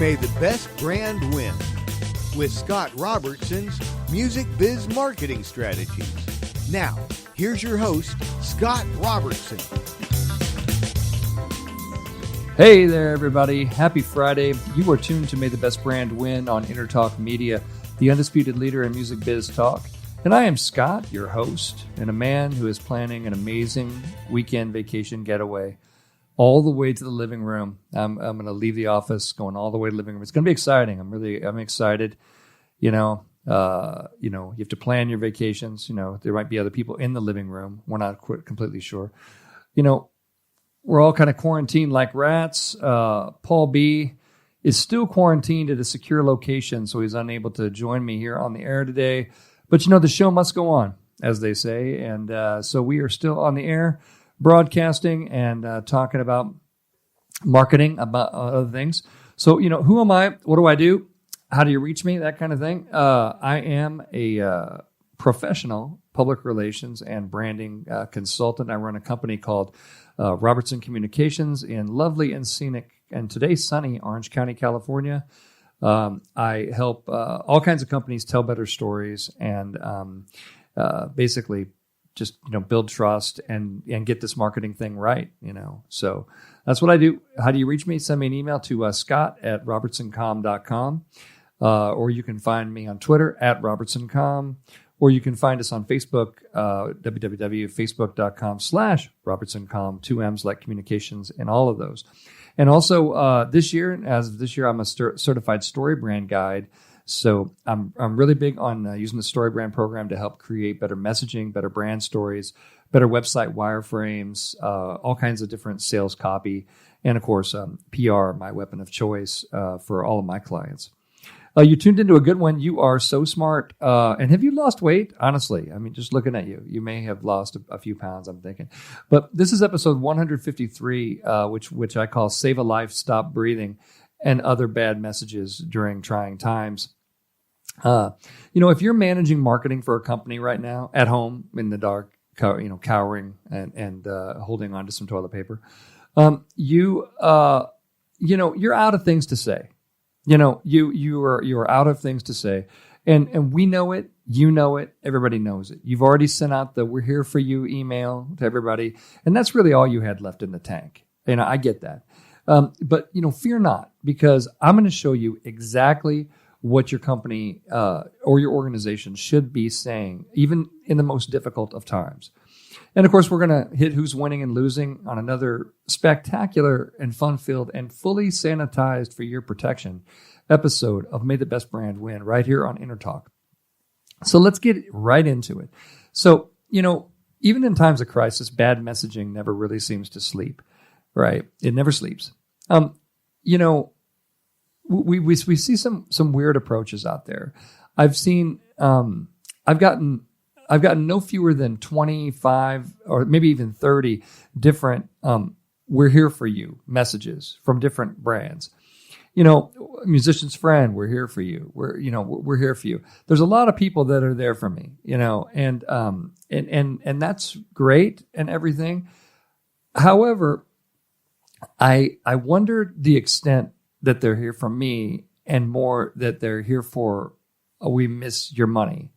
May the best brand win with Scott Robertson's Music Biz Marketing Strategies. Now, here's your host, Scott Robertson. Hey there, everybody. Happy Friday. You are tuned to May the Best Brand Win on Intertalk Media, the undisputed leader in music biz talk. And I am Scott, your host, and a man who is planning an amazing weekend vacation getaway all the way to the living room. I'm going to leave the office, going all the way to the living room. It's going to be exciting. I'm excited. You have to plan your vacations. There might be other people in the living room. We're not completely sure. We're all kind of quarantined like rats. Paul B is still quarantined at a secure location, so he's unable to join me here on the air today. But the show must go on, as they say. And so we are still on the air, broadcasting and talking about marketing, about other things. So, who am I? What do I do? How do you reach me? That kind of thing. I am a professional public relations and branding consultant. I run a company called Robertson Communications in lovely and scenic and today sunny Orange County, California. I help all kinds of companies tell better stories and basically just build trust and get this marketing thing right. So that's what I do. How do you reach me? Send me an email to scott@robertsoncom.com, or you can find me on Twitter @robertsoncom. Or you can find us on Facebook, www.facebook.com/RobertsonCom, 2 M's like communications and all of those. And also this year, I'm a certified story brand guide. So I'm really big on using the story brand program to help create better messaging, better brand stories, better website wireframes, all kinds of different sales copy. And of course, PR, my weapon of choice for all of my clients. You tuned into a good one. You are so smart. And have you lost weight? Honestly, just looking at you, you may have lost a few pounds, I'm thinking. But this is episode 153, which I call Save a Life, Stop Breathing, and Other Bad Messages During Trying Times. If you're managing marketing for a company right now, at home, in the dark, cowering and holding on to some toilet paper, you're out of things to say. You are out of things to say, and we know it. You know it. Everybody knows it. You've already sent out the "We're here for you" email to everybody, and that's really all you had left in the tank. I get that, but fear not, because I'm going to show you exactly what your company or your organization should be saying, even in the most difficult of times. And of course, we're going to hit who's winning and losing on another spectacular and fun-filled and fully sanitized for your protection episode of May the Best Brand Win right here on Intertalk. So let's get right into it. So, even in times of crisis, bad messaging never really seems to sleep, right? It never sleeps. We see some weird approaches out there. I've seen, I've gotten no fewer than 25 or maybe even 30 different "we're here for you" messages from different brands. Musician's friend, we're here for you. We're here for you. There's a lot of people that are there for me, and that's great and everything. However, I wonder the extent that they're here for me, and more that they're here for we miss your money,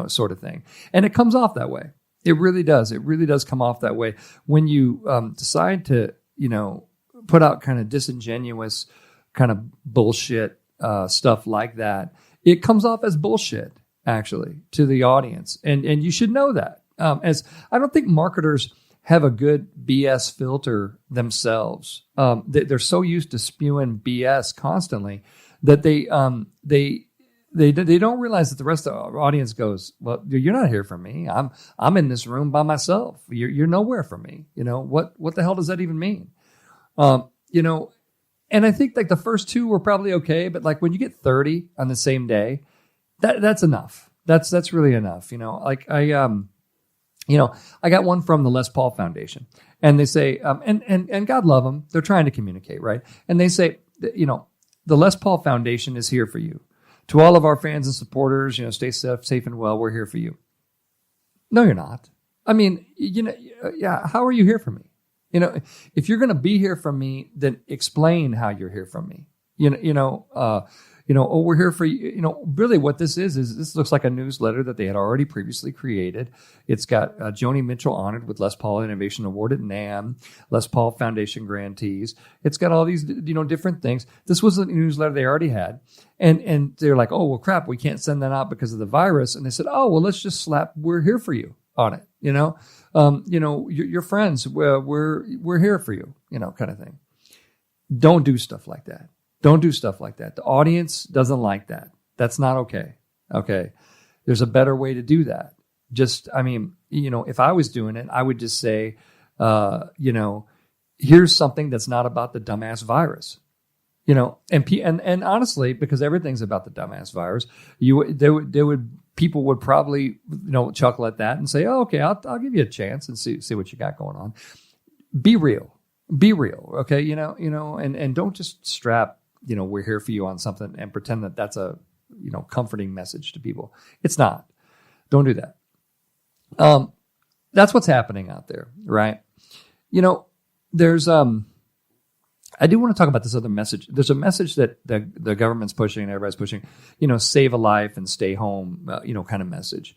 sort of thing. And it comes off that way. It really does. It really does come off that way when you decide to, put out kind of disingenuous, kind of bullshit stuff like that. It comes off as bullshit, actually, to the audience, and you should know that. As I don't think marketers have a good BS filter themselves. They're so used to spewing BS constantly that they don't realize that the rest of our audience goes, well, you're not here for me. I'm in this room by myself. You're nowhere for me. What the hell does that even mean? And I think like the first two were probably okay, but like when you get 30 on the same day, that's enough. That's really enough. I got one from the Les Paul Foundation, and they say, and God love them, they're trying to communicate, right? And they say, the Les Paul Foundation is here for you. To all of our fans and supporters, stay safe and well. We're here for you. No, you're not. How are you here for me? If you're going to be here for me, then explain how you're here for me. Oh, we're here for you. Really what this is this looks like a newsletter that they had already previously created. It's got Joni Mitchell honored with Les Paul Innovation Award at NAMM, Les Paul Foundation grantees. It's got all these, different things. This was a newsletter they already had. And they're like, oh, well, crap, we can't send that out because of the virus. And they said, oh, well, let's just slap "We're here for you" on it. Your friends, we're here for you, kind of thing. Don't do stuff like that. Don't do stuff like that. The audience doesn't like that. That's not okay. Okay. There's a better way to do that. If I was doing it, I would just say, here's something that's not about the dumbass virus. And honestly, because everything's about the dumbass virus, people would probably, chuckle at that and say, oh, okay, I'll give you a chance and see what you got going on. Be real. Okay. And don't just strap, we're here for you on something and pretend that that's a, comforting message to people. It's not. Don't do that. That's what's happening out there, right? There's, I do want to talk about this other message. There's a message that the government's pushing and everybody's pushing, save a life and stay home, kind of message.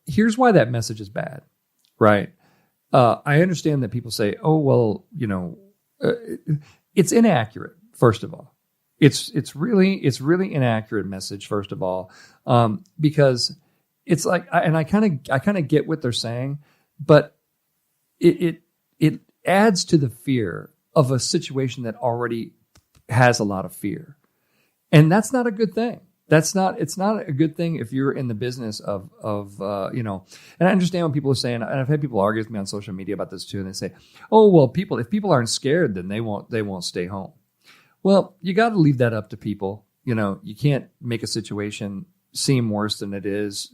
Here's why that message is bad, right? I understand that people say, oh, well, it's inaccurate. First of all, it's really inaccurate message. First of all, because it's like, I kind of get what they're saying, but it adds to the fear of a situation that already has a lot of fear, and that's not a good thing. It's not a good thing if you're in the business of and I understand what people are saying, and I've had people argue with me on social media about this too, and they say, oh, well, if people aren't scared, then they won't stay home. Well, you got to leave that up to people. You can't make a situation seem worse than it is,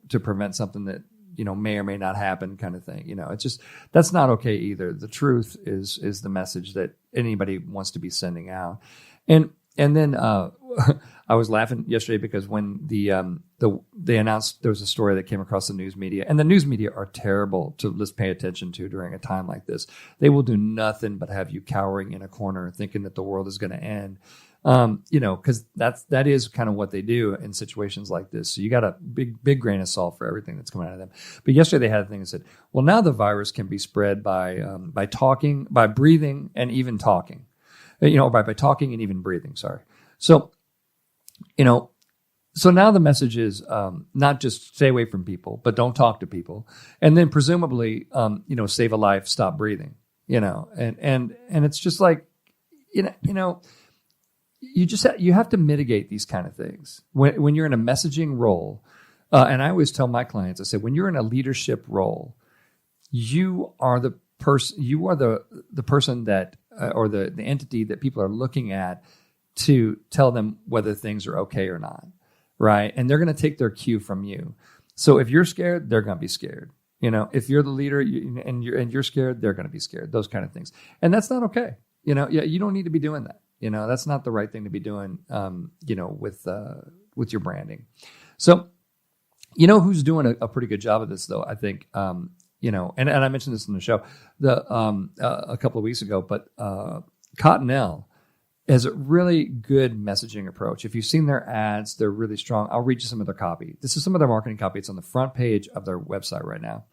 to prevent something that, may or may not happen kind of thing. It's just, that's not okay either. The truth is the message that anybody wants to be sending out. And then I was laughing yesterday because when they announced there was a story that came across the news media, and the news media are terrible to just pay attention to during a time like this. They will do nothing but have you cowering in a corner thinking that the world is going to end. Because that is kind of what they do in situations like this. So you got a big grain of salt for everything that's coming out of them. But yesterday they had a thing that said, well, now the virus can be spread by talking, by breathing, and even talking. By talking and even breathing. Sorry. So, so now the message is not just stay away from people, but don't talk to people, and then presumably, save a life, stop breathing. And it's just like, you have to mitigate these kind of things when you're in a messaging role. And I always tell my clients, I say, when you're in a leadership role, you are the person. You are the person that or the entity that people are looking at to tell them whether things are okay or not, right? And they're going to take their cue from you. So if you're scared, they're going to be scared. If you're the leader and you're scared, they're going to be scared. Those kind of things, and that's not okay. You don't need to be doing that. That's not the right thing to be doing. With your branding. So, who's doing a pretty good job of this, though? I think, and I mentioned this in the show a couple of weeks ago, but Cottonelle has a really good messaging approach. If you've seen their ads, they're really strong. I'll read you some of their copy. This is some of their marketing copy. It's on the front page of their website right now.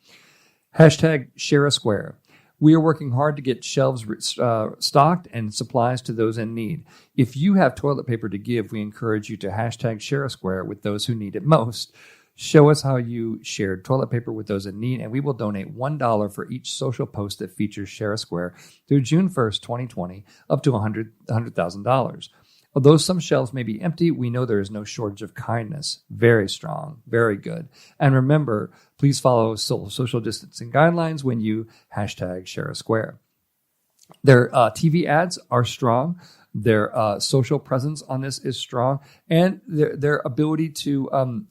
#ShareASquare. We are working hard to get shelves stocked and supplies to those in need. If you have toilet paper to give, we encourage you to #ShareASquare with those who need it most. Show us how you shared toilet paper with those in need, and we will donate $1 for each social post that features ShareASquare through June 1st, 2020, up to $100,000. Although some shelves may be empty, we know there is no shortage of kindness. Very strong, very good. And remember, please follow social distancing guidelines when you #ShareASquare. Their TV ads are strong. Their social presence on this is strong, and their ability to,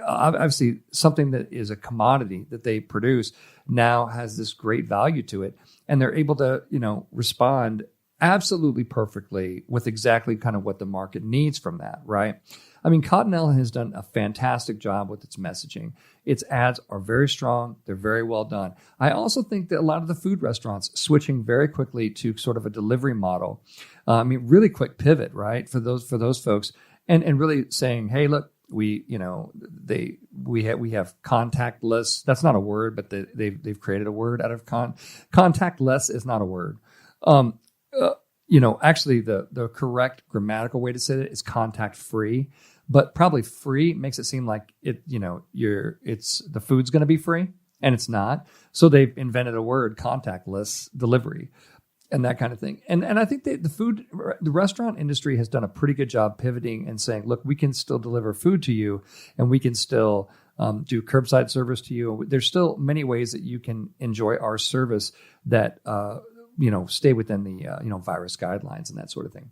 obviously something that is a commodity that they produce now has this great value to it, and they're able to, respond absolutely perfectly with exactly kind of what the market needs from that, right? I mean, Cottonelle has done a fantastic job with its messaging. Its ads are very strong. They're very well done. I also think that a lot of the food restaurants switching very quickly to sort of a delivery model. Really quick pivot, right? For those folks, and really saying, hey, look, we have contactless. That's not a word, but they've created a word out of contactless is not a word. Actually the correct grammatical way to say it is contact free, but probably free makes it seem like the food's going to be free, and it's not. So they've invented a word, contactless delivery, and that kind of thing. And I think the restaurant industry has done a pretty good job pivoting and saying, look, we can still deliver food to you, and we can still do curbside service to you. There's still many ways that you can enjoy our service that stay within the virus guidelines and that sort of thing.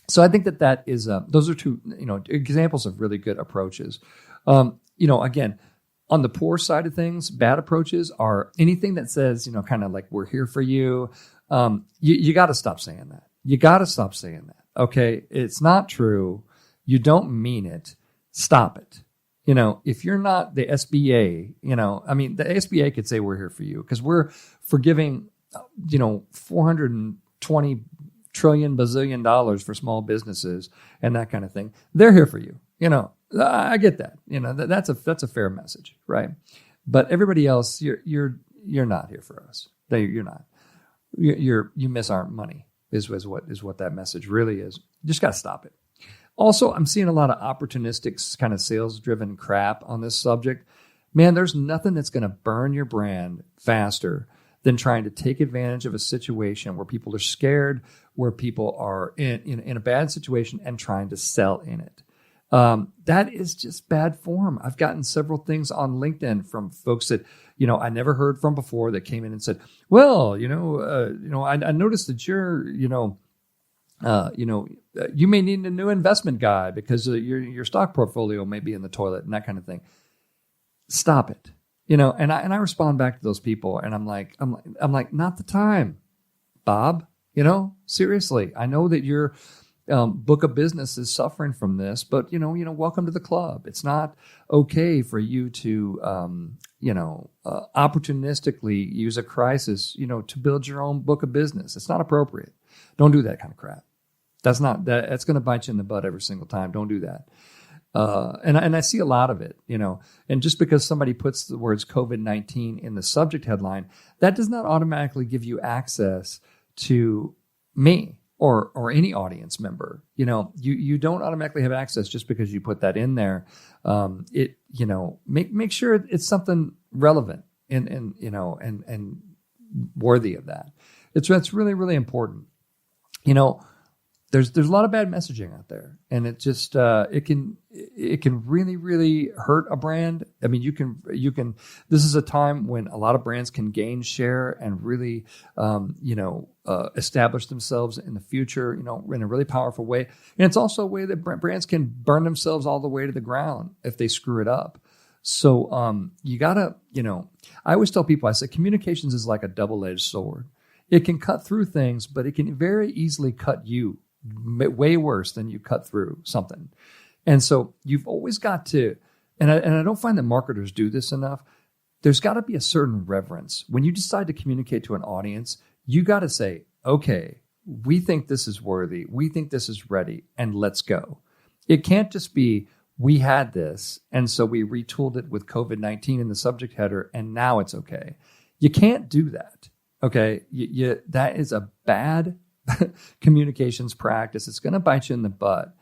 So I think that is those are two examples of really good approaches. Again, on the poor side of things, bad approaches are anything that says kind of like we're here for you. You got to stop saying that. You got to stop saying that. Okay, it's not true. You don't mean it. Stop it. If you're not the SBA, the SBA could say we're here for you because we're forgiving, $420 trillion bazillion dollars for small businesses and that kind of thing. They're here for you. I get that. That's a fair message, right? But everybody else, you're not here for us. You're not. You miss our money is what that message really is. You just got to stop it. Also, I'm seeing a lot of opportunistic kind of sales-driven crap on this subject. Man, there's nothing that's going to burn your brand faster than trying to take advantage of a situation where people are scared, where people are in a bad situation and trying to sell in it. That is just bad form. I've gotten several things on LinkedIn from folks that, I never heard from before that came in and said, well, I noticed that you may need a new investment guy because your stock portfolio may be in the toilet and that kind of thing. Stop it. And I respond back to those people and I'm like, not the time, Bob, seriously, I know that your book of business is suffering from this, but welcome to the club. It's not okay for you to, opportunistically use a crisis, to build your own book of business. It's not appropriate. Don't do that kind of crap. That's going to bite you in the butt every single time. Don't do that. And I see a lot of it, and just because somebody puts the words COVID-19 in the subject headline, that does not automatically give you access to me or any audience member. You don't automatically have access just because you put that in there. Make sure it's something relevant and worthy of that. It's really, really important. There's a lot of bad messaging out there, and it just it can really, really hurt a brand. I mean, you can. This is a time when a lot of brands can gain share and really, establish themselves in the future, in a really powerful way. And it's also a way that brands can burn themselves all the way to the ground if they screw it up. So you gotta, I always tell people, I say communications is like a double-edged sword. It can cut through things, but it can very easily cut you way worse than you cut through something. And so you've always got to, and I don't find that marketers do this enough. There's got to be a certain reverence. When you decide to communicate to an audience, you got to say, okay, we think this is worthy. We think this is ready, and let's go. It can't just be, we had this, and so we retooled it with COVID-19 in the subject header, and now it's okay. You can't do that. Okay, that is a bad communications practice. It's going to bite you in the butt,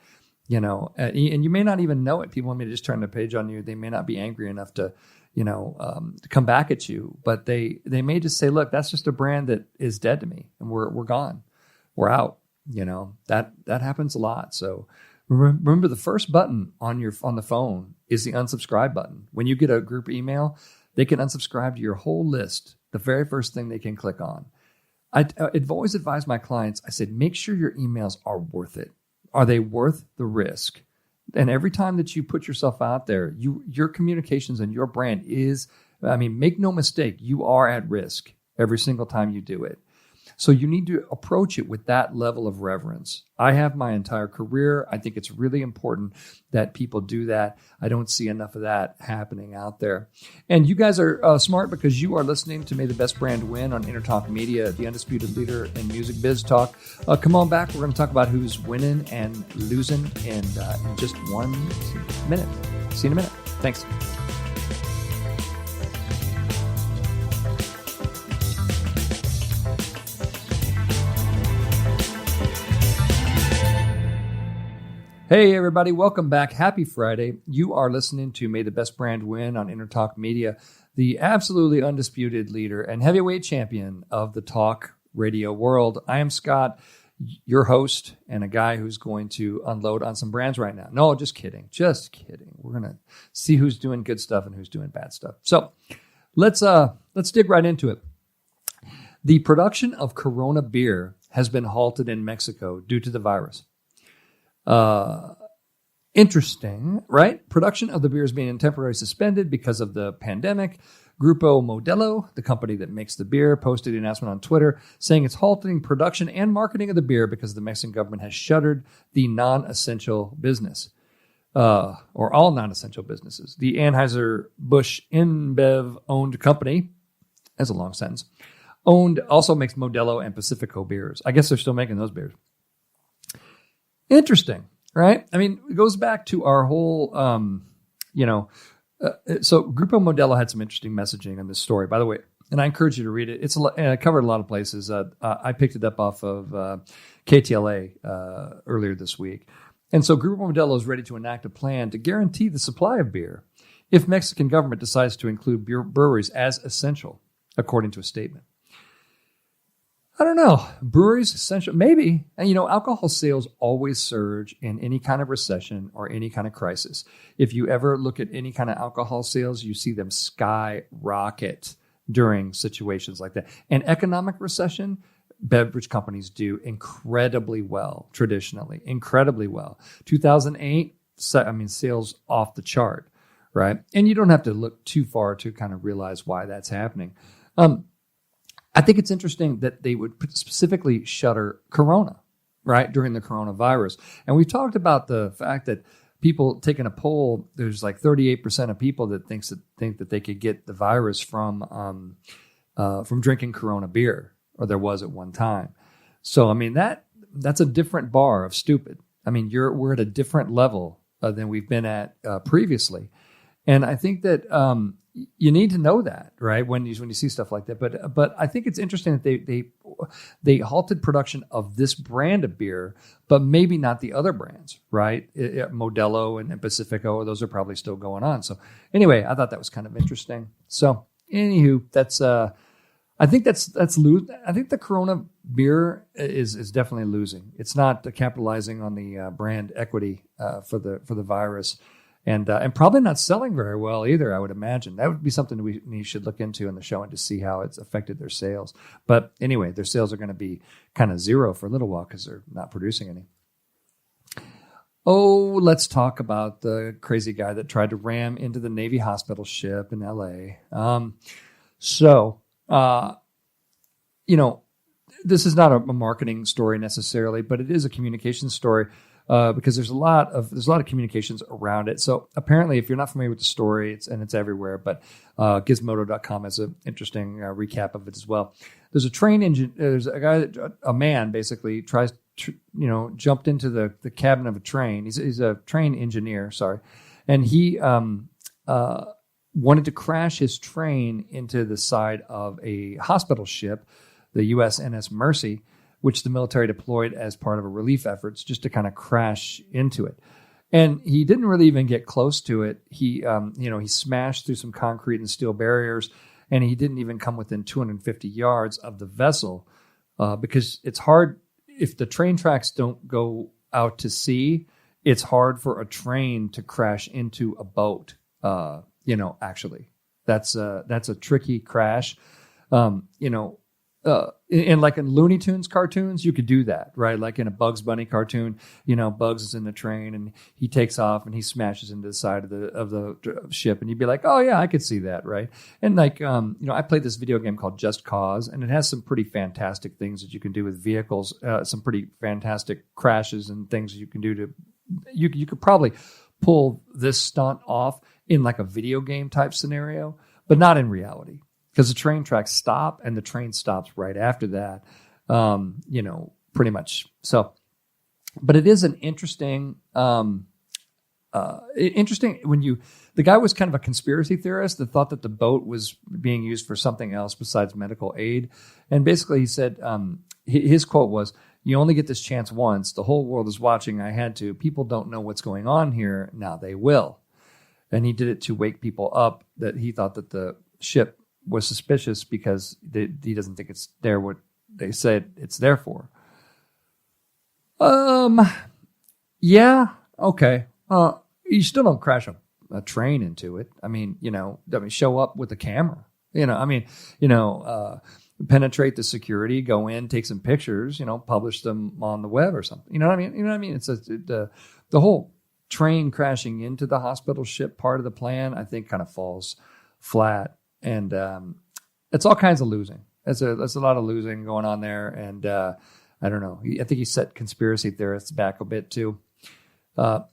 and you may not even know it. People may just turn the page on you. They may not be angry enough to, to come back at you, but they may just say, look, that's just a brand that is dead to me, and we're gone. We're out. That happens a lot. So remember, the first button on the phone is the unsubscribe button. When you get a group email, they can unsubscribe to your whole list. The very first thing they can click on. I've always advised my clients, I said, make sure your emails are worth it. Are they worth the risk? And every time that you put yourself out there, your communications and your brand is, make no mistake, you are at risk every single time you do it. So you need to approach it with that level of reverence. I have my entire career. I think it's really important that people do that. I don't see enough of that happening out there. And you guys are smart because you are listening to May the Best Brand Win on Intertalk Media, the undisputed leader in music biz talk. Come on back. We're going to talk about who's winning and losing in just 1 minute. See you in a minute. Thanks. Hey, everybody. Welcome back. Happy Friday. You are listening to May the Best Brand Win on Intertalk Media, the absolutely undisputed leader and heavyweight champion of the talk radio world. I am Scott, your host, and a guy who's going to unload on some brands right now. No, just kidding. Just kidding. We're going to see who's doing good stuff and who's doing bad stuff. So let's dig right into it. The production of Corona beer has been halted in Mexico due to the virus. Interesting, right? Production of the beer is being temporarily suspended because of the pandemic. Grupo Modelo, the company that makes the beer, posted an announcement on Twitter saying it's halting production and marketing of the beer because the Mexican government has shuttered the non-essential business, or all non-essential businesses. The Anheuser-Busch InBev-owned company, as a long sentence, also makes Modelo and Pacifico beers. I guess they're still making those beers. Interesting, right? I mean, it goes back to our whole, so Grupo Modelo had some interesting messaging on this story, by the way, and I encourage you to read it. I covered a lot of places. I picked it up off of KTLA earlier this week. And so Grupo Modelo is ready to enact a plan to guarantee the supply of beer if Mexican government decides to include breweries as essential, according to a statement. I don't know. Breweries essential, maybe. And alcohol sales always surge in any kind of recession or any kind of crisis. If you ever look at any kind of alcohol sales, you see them skyrocket during situations like that. And economic recession, beverage companies do incredibly well, traditionally, incredibly well. 2008, sales off the chart, right? And you don't have to look too far to kind of realize why that's happening. I think it's interesting that they would specifically shutter Corona, right, during the coronavirus. And we've talked about the fact that people taking a poll, there's like 38% of people that think that they could get the virus from drinking Corona beer, or there was at one time. So, I mean, that's a different bar of stupid. I mean, we're at a different level than we've been at previously. And I think that you need to know that, right, when you see stuff like that. But I think it's interesting that they halted production of this brand of beer, but maybe not the other brands, right? Modelo and Pacifico, those are probably still going on. So anyway, I thought that was kind of interesting. So anywho, I think that's lose. I think the Corona beer is definitely losing. It's not capitalizing on the brand equity for the virus. And probably not selling very well either, I would imagine. That would be something we should look into in the show and to see how it's affected their sales. But anyway, their sales are going to be kind of zero for a little while because they're not producing any. Oh, let's talk about the crazy guy that tried to ram into the Navy hospital ship in L.A. This is not a marketing story necessarily, but it is a communication story. Because there's a lot of communications around it. So apparently, if you're not familiar with the story, it's everywhere. But Gizmodo.com has an interesting recap of it as well. There's a train engine. There's a man basically tries to, jumped into the cabin of a train. He's a train engineer, and he wanted to crash his train into the side of a hospital ship, the USNS Mercy, which the military deployed as part of a relief efforts, just to kind of crash into it. And he didn't really even get close to it. He smashed through some concrete and steel barriers, and he didn't even come within 250 yards of the vessel because it's hard. If the train tracks don't go out to sea, it's hard for a train to crash into a boat. Actually, that's a tricky crash. in like in Looney Tunes cartoons, you could do that, right? Like in a Bugs Bunny cartoon, Bugs is in the train and he takes off and he smashes into the side of the ship, and you'd be like, oh yeah, I could see that, right? And like, I played this video game called Just Cause, and it has some pretty fantastic things that you can do with vehicles, some pretty fantastic crashes and things that you can do to. You could probably pull this stunt off in like a video game type scenario, but not in reality. Because the train tracks stop and the train stops right after that, pretty much. So, but it is an interesting when the guy was kind of a conspiracy theorist that thought that the boat was being used for something else besides medical aid. And basically he said, his quote was, "You only get this chance once. The whole world is watching. I had to. People don't know what's going on here. Now they will." And he did it to wake people up that he thought that the ship was suspicious because he doesn't think it's there what they said it's there for. Yeah, okay. You still don't crash a train into it. Show up with a camera. Penetrate the security, go in, take some pictures, publish them on the web or something. You know what I mean? It's the whole train crashing into the hospital ship part of the plan, I think, kind of falls flat. And it's all kinds of losing. There's a lot of losing going on there. And I don't know. I think he set conspiracy theorists back a bit too. Let's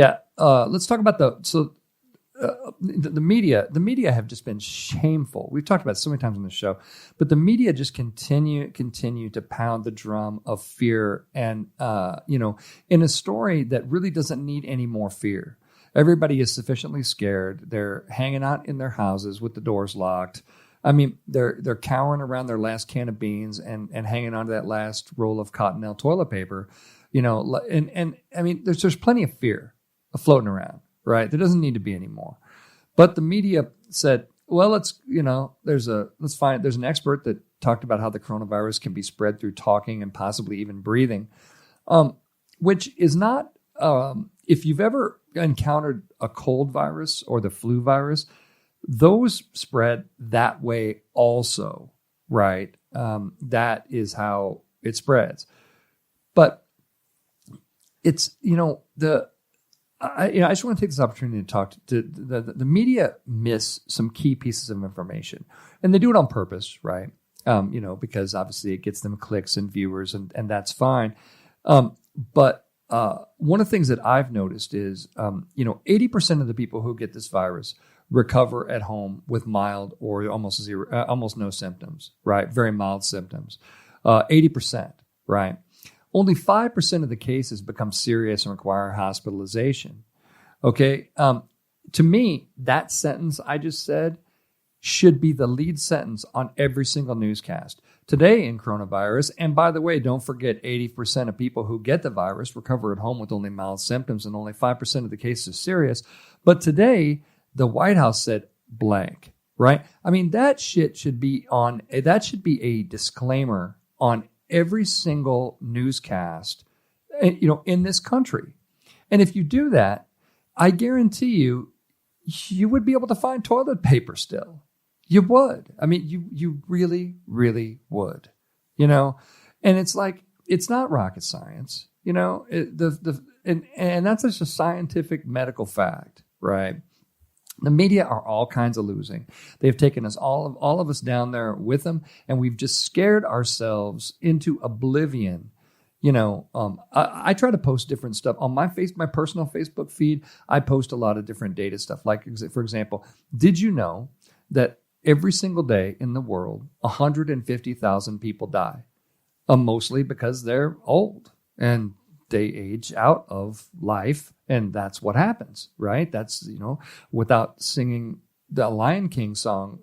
talk about the media. The media have just been shameful. We've talked about it so many times on the show, but the media just continue to pound the drum of fear. And, in a story that really doesn't need any more fear. Everybody is sufficiently scared. They're hanging out in their houses with the doors locked. They're cowering around their last can of beans and hanging on to that last roll of Cottonelle toilet paper, there's plenty of fear floating around, right? There doesn't need to be any more. But the media said, well, there's an expert that talked about how the coronavirus can be spread through talking and possibly even breathing, which is not, if you've ever encountered a cold virus or the flu virus, those spread that way also, right? That is how it spreads. But it's, I just want to take this opportunity to talk to the media miss some key pieces of information, and they do it on purpose, right? Because obviously it gets them clicks and viewers, and that's fine. But one of the things that I've noticed is, 80% of the people who get this virus recover at home with mild or almost no symptoms, right? Very mild symptoms. 80%, right? Only 5% of the cases become serious and require hospitalization. Okay. To me, that sentence I just said should be the lead sentence on every single newscast. Today in coronavirus, and by the way, don't forget 80% of people who get the virus recover at home with only mild symptoms, and only 5% of the cases are serious. But today, the White House said blank, right? That should be a disclaimer on every single newscast, in this country. And if you do that, I guarantee you would be able to find toilet paper still. You would. You really, really would. And it's like, it's not rocket science. And that's just a scientific medical fact, right? The media are all kinds of losing. They've taken us all of us down there with them, and we've just scared ourselves into oblivion. I try to post different stuff on my personal Facebook feed. I post a lot of different data stuff. Like, for example, did you know that every single day in the world, 150,000 people die, mostly because they're old and they age out of life, and that's what happens, right? That's, without singing the Lion King song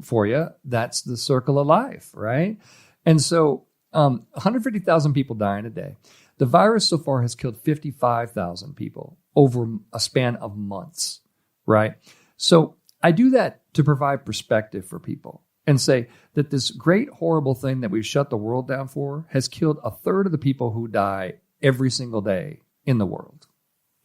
for you, that's the circle of life, right? And so 150,000 people dying a day. The virus so far has killed 55,000 people over a span of months, right? So I do that to provide perspective for people and say that this great, horrible thing that we've shut the world down for has killed a third of the people who die every single day in the world.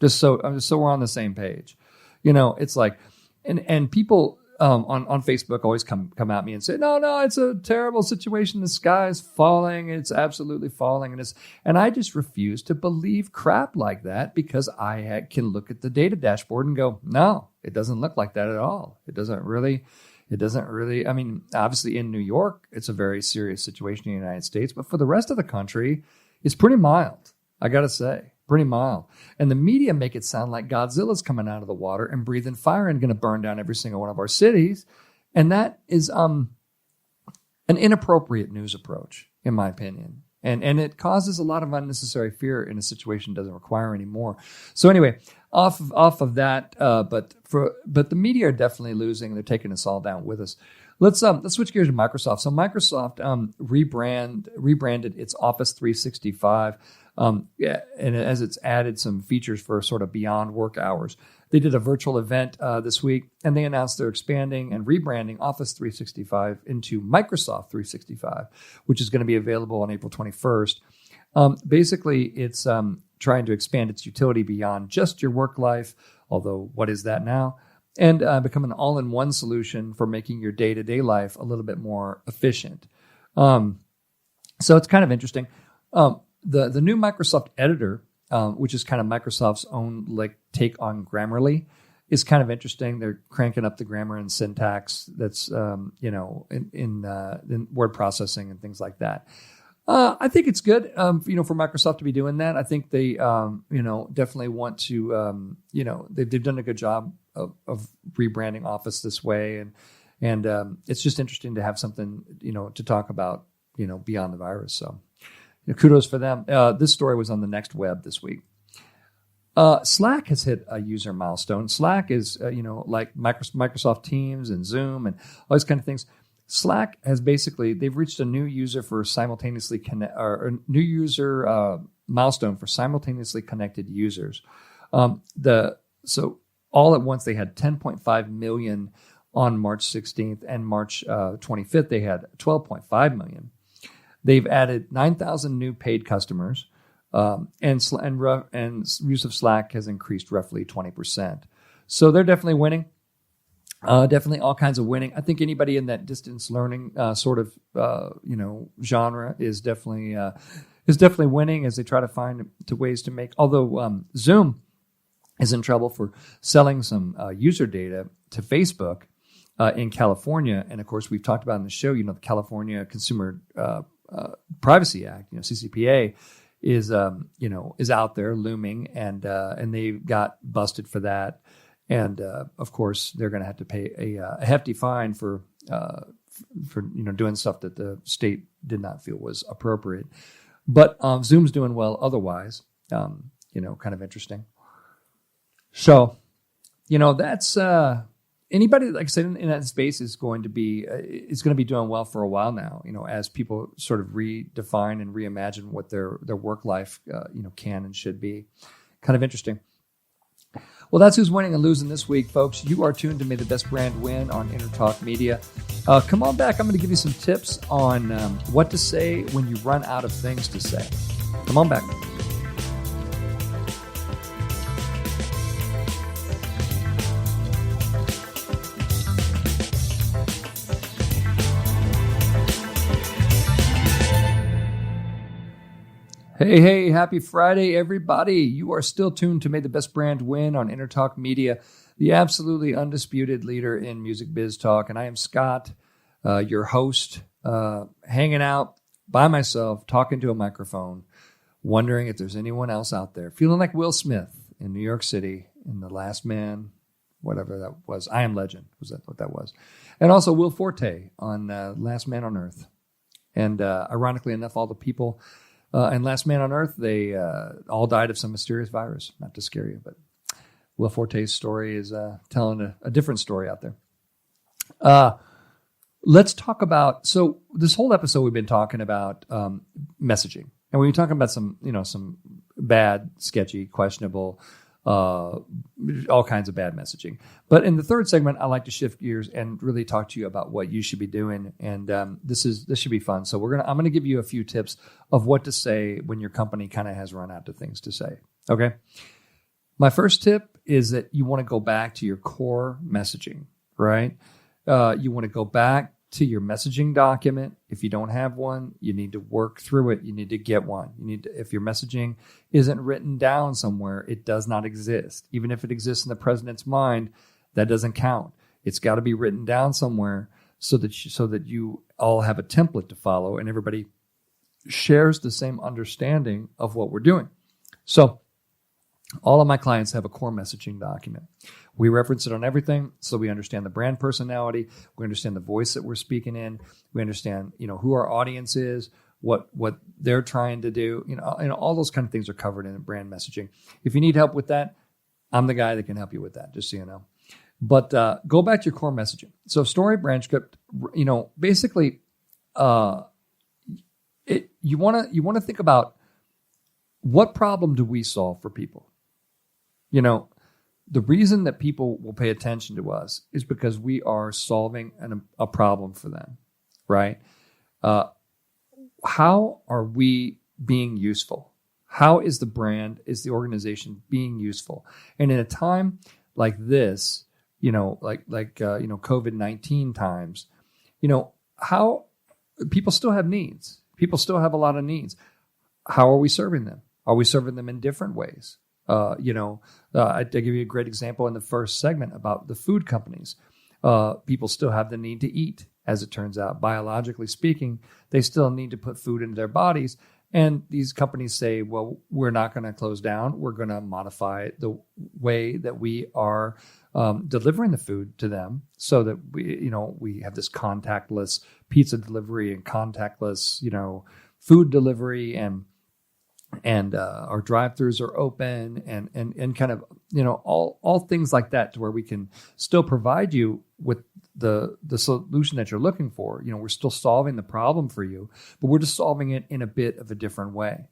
Just so we're on the same page. It's like, and people, on Facebook always come at me and say, no, it's a terrible situation. The sky is falling. It's absolutely falling. And I just refuse to believe crap like that, because I can look at the data dashboard and go, no, it doesn't look like that at all. It doesn't really, I mean, obviously in New York, it's a very serious situation in the United States, but for the rest of the country, it's pretty mild. I got to say. Pretty mild. And the media make it sound like Godzilla's coming out of the water and breathing fire and going to burn down every single one of our cities. And that is an inappropriate news approach, in my opinion. And it causes a lot of unnecessary fear in a situation that doesn't require any more. So anyway, off of that, but the media are definitely losing. They're taking us all down with us. Let's switch gears to Microsoft. So Microsoft rebranded its Office 365. And as it's added some features for sort of beyond work hours. They did a virtual event this week, and they announced they're expanding and rebranding Office 365 into Microsoft 365, which is going to be available on April 21st. Basically, it's trying to expand its utility beyond just your work life, although what is that now? And become an all-in-one solution for making your day-to-day life a little bit more efficient. So it's kind of interesting. The new Microsoft Editor, which is kind of Microsoft's own take on Grammarly, is kind of interesting. They're cranking up the grammar and syntax that's in word processing and things like that. I think it's good, for Microsoft to be doing that. I think they, definitely want to, they've done a good job of rebranding Office this way, and it's just interesting to have something, to talk about, beyond the virus. So. Kudos for them. This story was on the Next Web this week. Slack has hit a user milestone. Slack is, like Microsoft Teams and Zoom and all these kind of things. Slack has they've reached a new user for simultaneously milestone for simultaneously connected users. So all at once they had 10.5 million on March 16th, and March 25th they had 12.5 million. They've added 9,000 new paid customers, and use of Slack has increased roughly 20%. So they're definitely winning. Definitely all kinds of winning. I think anybody in that distance learning genre is definitely winning as they try to find ways to make. Although Zoom is in trouble for selling some user data to Facebook in California, and of course we've talked about in the show. The California Consumer Privacy Act, CCPA, is out there looming, and they got busted for that, and of course they're going to have to pay a hefty fine for doing stuff that the state did not feel was appropriate. But Zoom's doing well otherwise, kind of interesting. So, that's. Anybody, like I said, in that space is going to be doing well for a while now. As people sort of redefine and reimagine what their work life, can and should be. Kind of interesting. Well, that's who's winning and losing this week, folks. You are tuned to May the Best Brand Win on Intertalk Media. Come on back. I'm going to give you some tips on what to say when you run out of things to say. Come on back. Hey, happy Friday, everybody. You are still tuned to May the Best Brand Win on Intertalk Media, the absolutely undisputed leader in music biz talk. And I am Scott, your host, hanging out by myself, talking to a microphone, wondering if there's anyone else out there, feeling like Will Smith in New York City in The Last Man, whatever that was. I Am Legend, was that what that was? And also Will Forte on Last Man on Earth. And ironically enough, all the people and Last Man on Earth, they all died of some mysterious virus. Not to scare you, but Will Forte's story is telling a different story out there. Let's talk about, so this whole episode we've been talking about messaging. And we've been talking about some bad, sketchy, questionable, all kinds of bad messaging. But in the third segment, I like to shift gears and really talk to you about what you should be doing. And this should be fun. So I'm gonna give you a few tips of what to say when your company kind of has run out of things to say. Okay. My first tip is that you want to go back to your core messaging, right? You want to go back to your messaging document. If you don't have one, you need to work through it. You need to get one. You need to, if your messaging isn't written down somewhere, it does not exist. Even if it exists in the president's mind, that doesn't count. It's got to be written down somewhere so that you all have a template to follow and everybody shares the same understanding of what we're doing. So all of my clients have a core messaging document. We reference it on everything, so we understand the brand personality. We understand the voice that we're speaking in. We understand, who our audience is, what they're trying to do. All those kind of things are covered in brand messaging. If you need help with that, I'm the guy that can help you with that, just so you know. But go back to your core messaging. So story, brand, script. Basically, you want to think about what problem do we solve for people. The reason that people will pay attention to us is because we are solving a problem for them, right? How are we being useful? How is the brand, is the organization being useful? And in a time like this, like COVID-19 times, how people still have needs. People still have a lot of needs. How are we serving them? Are we serving them in different ways? I give you a great example in the first segment about the food companies. People still have the need to eat, as it turns out. Biologically speaking, they still need to put food into their bodies. And these companies say, well, we're not going to close down. We're going to modify the way that we are delivering the food to them so that we have this contactless pizza delivery and contactless, food delivery and our drive-throughs are open and kind of, all things like that to where we can still provide you with the solution that you're looking for. We're still solving the problem for you, but we're just solving it in a bit of a different way.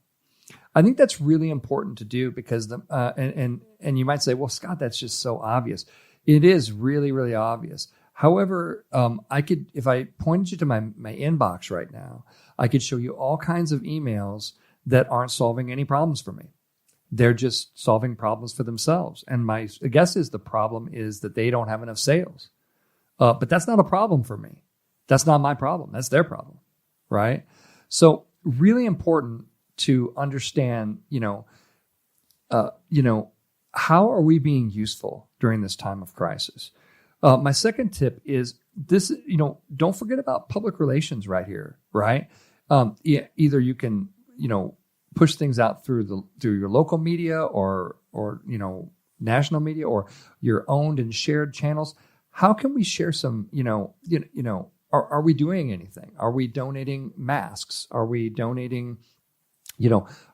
I think that's really important to do because and you might say, well, Scott, that's just so obvious. It is really, really obvious. However, if I pointed you to my inbox right now, I could show you all kinds of emails that aren't solving any problems for me. They're just solving problems for themselves. And my guess is the problem is that they don't have enough sales. But that's not a problem for me. That's not my problem. That's their problem, right? So really important to understand, how are we being useful during this time of crisis? My second tip is this, don't forget about public relations right here, right? Either you can, push things out through your local media or national media or your owned and shared channels. How can we share some, are we doing anything? Are we donating masks? Are we donating,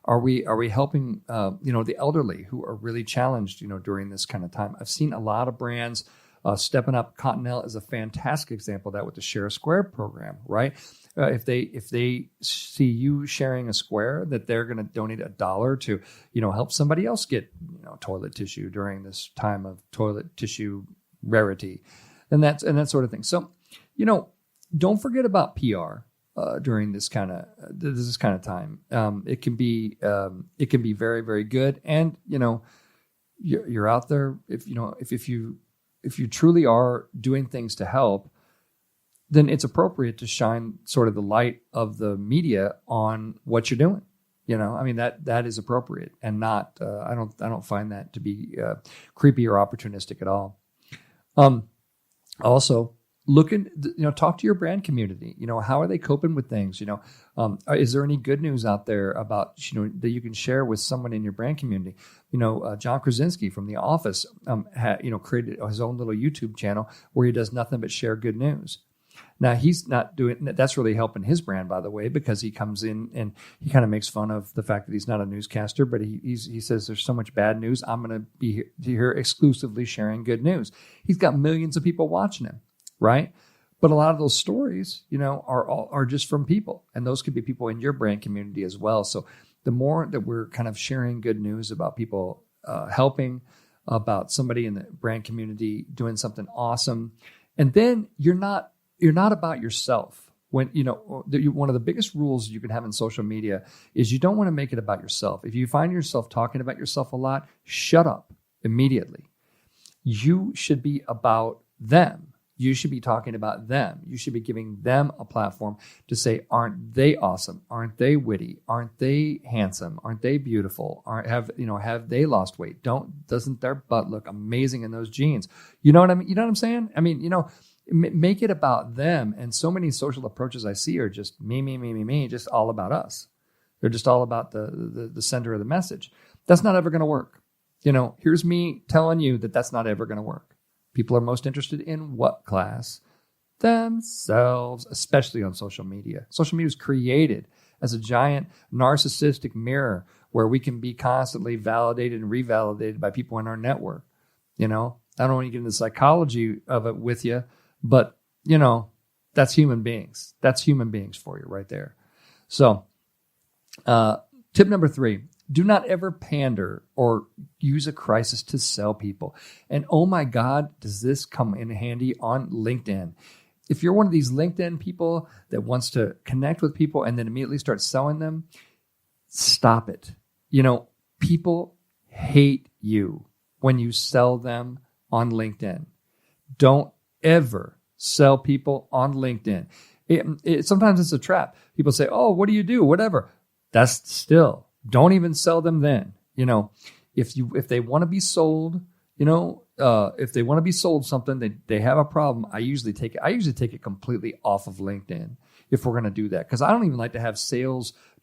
are we helping, the elderly who are really challenged, during this kind of time? I've seen a lot of brands stepping up. Continental is a fantastic example of that with the Share a Square program, right? If they see you sharing a square, that they're going to donate $1 to, help somebody else get, toilet tissue during this time of toilet tissue rarity, and that sort of thing. So, don't forget about PR during this kind of time. It can be very, very good, and you're out there if you truly are doing things to help, then it's appropriate to shine sort of the light of the media on what you're doing. That is appropriate and not, I don't find that to be creepy or opportunistic at all. Also talk to your brand community. How are they coping with things? Is there any good news out there about, that you can share with someone in your brand community? John Krasinski from The Office, created his own little YouTube channel where he does nothing but share good news. Now he's not doing that's really helping his brand, by the way, because he comes in and he kind of makes fun of the fact that he's not a newscaster, but he says there's so much bad news. I'm going to be here exclusively sharing good news. He's got millions of people watching him, right? But a lot of those stories, are just from people, and those could be people in your brand community as well. So the more that we're kind of sharing good news about people helping, about somebody in the brand community doing something awesome, and then you're not about yourself. When one of the biggest rules you can have in social media is you don't want to make it about yourself. If you find yourself talking about yourself a lot, shut up immediately. You should be about them. You should be talking about them. You should be giving them a platform to say, aren't they awesome? Aren't they witty? Aren't they handsome? Aren't they beautiful? Have they lost weight? Doesn't their butt look amazing in those jeans? You know what I mean? You know what I'm saying? I mean, make it about them. And so many social approaches I see are just me, just all about us. They're just all about the center of the message. That's not ever going to work. Here's me telling you that that's not ever going to work. People are most interested in what class? Themselves, especially on social media. Social media is created as a giant narcissistic mirror where we can be constantly validated and revalidated by people in our network. I don't want to get into the psychology of it with you, but, that's human beings. That's human beings for you right there. So, tip number 3. Do not ever pander or use a crisis to sell people. And oh my God, does this come in handy on LinkedIn? If you're one of these LinkedIn people that wants to connect with people and then immediately start selling them, stop it. People hate you when you sell them on LinkedIn. Don't ever sell people on LinkedIn. Sometimes it's a trap. People say, oh, what do you do? Whatever. That's still... Don't even sell them then. If they want to be sold, if they want to be sold something, they have a problem. I usually take it completely off of LinkedIn if we're going to do that, because I don't even like to have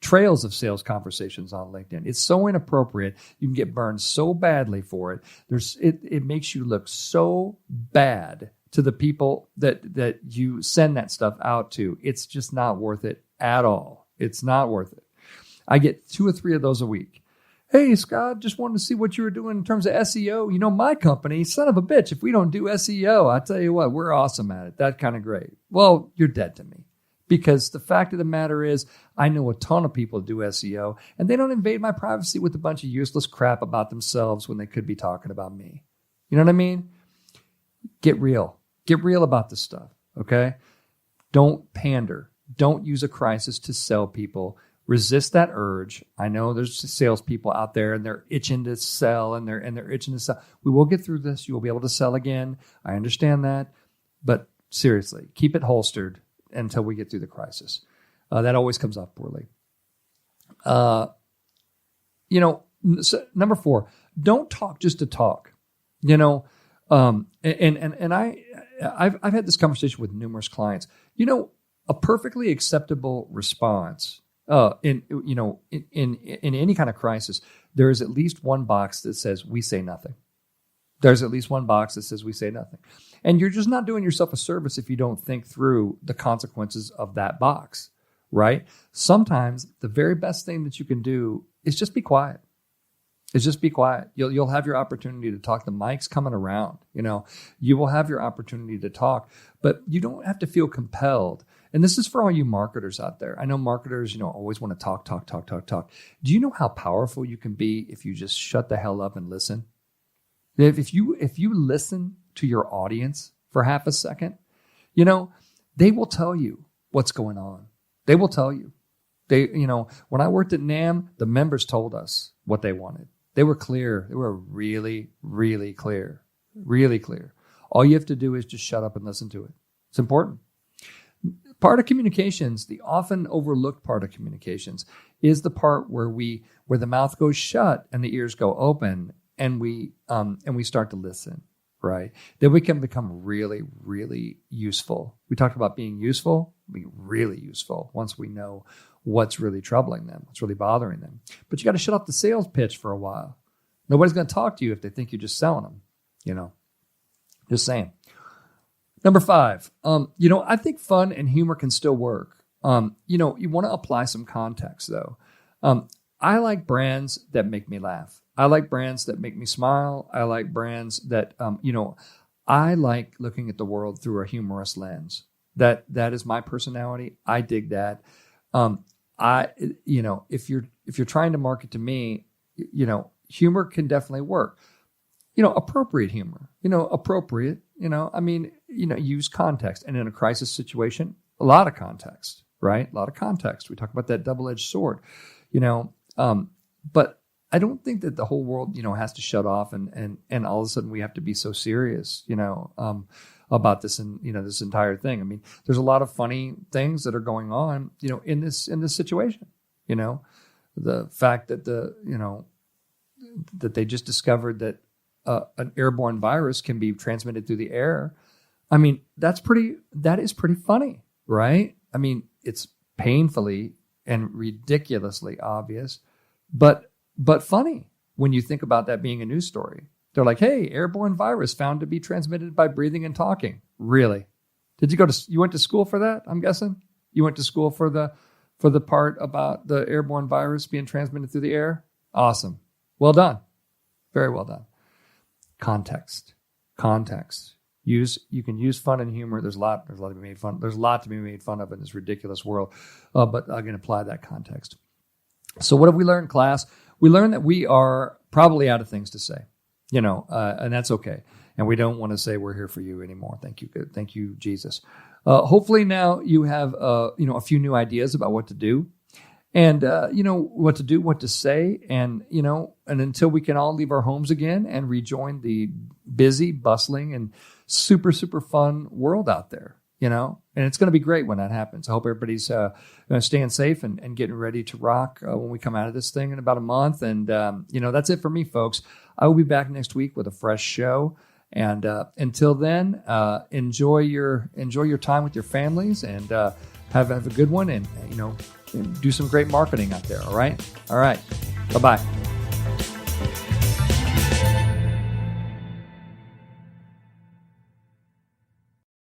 trails of sales conversations on LinkedIn. It's so inappropriate. You can get burned so badly for it. It makes you look so bad to the people that you send that stuff out to. It's just not worth it at all. It's not worth it. I get 2 or 3 of those a week. Hey, Scott, just wanted to see what you were doing in terms of SEO. My company, son of a bitch, if we don't do SEO, I tell you what, we're awesome at it. That's kind of great. Well, you're dead to me, because the fact of the matter is I know a ton of people do SEO, and they don't invade my privacy with a bunch of useless crap about themselves when they could be talking about me. You know what I mean? Get real. Get real about this stuff, okay? Don't pander. Don't use a crisis to sell people. Resist that urge. I know there's salespeople out there and they're itching to sell and they're itching to sell. We will get through this. You will be able to sell again. I understand that. But seriously, keep it holstered until we get through the crisis. That always comes off poorly. Number 4, don't talk just to talk. I've had this conversation with numerous clients. A perfectly acceptable response in any kind of crisis, there is at least one box that says we say nothing. There's at least one box that says we say nothing. And you're just not doing yourself a service if you don't think through the consequences of that box, right? Sometimes the very best thing that you can do is just be quiet. Is just be quiet. You'll have your opportunity to talk. The mic's coming around. You will have your opportunity to talk, but you don't have to feel compelled. And this is for all you marketers out there. I know marketers, always want to talk. Do you know how powerful you can be if you just shut the hell up and listen? If you listen to your audience for half a second, they will tell you what's going on. They will tell you. When I worked at NAM, the members told us what they wanted. They were clear. They were really, really clear. Really clear. All you have to do is just shut up and listen to it. It's important. Part of communications, the often overlooked part of communications, is the part where the mouth goes shut and the ears go open, and we start to listen, right? Then we can become really, really useful. We talked about being useful, be really useful once we know what's really troubling them, what's really bothering them. But you got to shut up the sales pitch for a while. Nobody's going to talk to you if they think you're just selling them, Just saying. Number 5, I think fun and humor can still work. You want to apply some context, though. I like brands that make me laugh. I like brands that make me smile. I like brands that, I like looking at the world through a humorous lens. That is my personality. I dig that. If you're trying to market to me, humor can definitely work. Appropriate humor. Appropriate. Use context. And in a crisis situation, a lot of context, right? A lot of context. We talk about that double-edged sword, but I don't think that the whole world, has to shut off and all of a sudden we have to be so serious. A about this and this entire thing. I mean, there's a lot of funny things that are going on, in this situation. The fact that that they just discovered that an airborne virus can be transmitted through the air. I mean, that is pretty funny, right? I mean, it's painfully and ridiculously obvious, but funny when you think about that being a news story. They're like, hey, airborne virus found to be transmitted by breathing and talking. Really? You went to school for that, I'm guessing? You went to school for the part about the airborne virus being transmitted through the air? Awesome. Well done. Very well done. Context. You can use fun and humor. There's a lot to be made fun. There's a lot to be made fun of in this ridiculous world. But I can apply that context. So what have we learned, class? We learned that we are probably out of things to say, and that's okay. And we don't want to say we're here for you anymore. Thank you. Good. Thank you, Jesus. Hopefully now you have, a few new ideas about what to do and, what to do, what to say. And, and until we can all leave our homes again and rejoin the busy, bustling, and super, super fun world out there, and it's going to be great when that happens. I hope everybody's staying safe and getting ready to rock when we come out of this thing in about a month. And, that's it for me, folks. I will be back next week with a fresh show. And until then, enjoy your time with your families and have a good one and do some great marketing out there. All right. Bye-bye.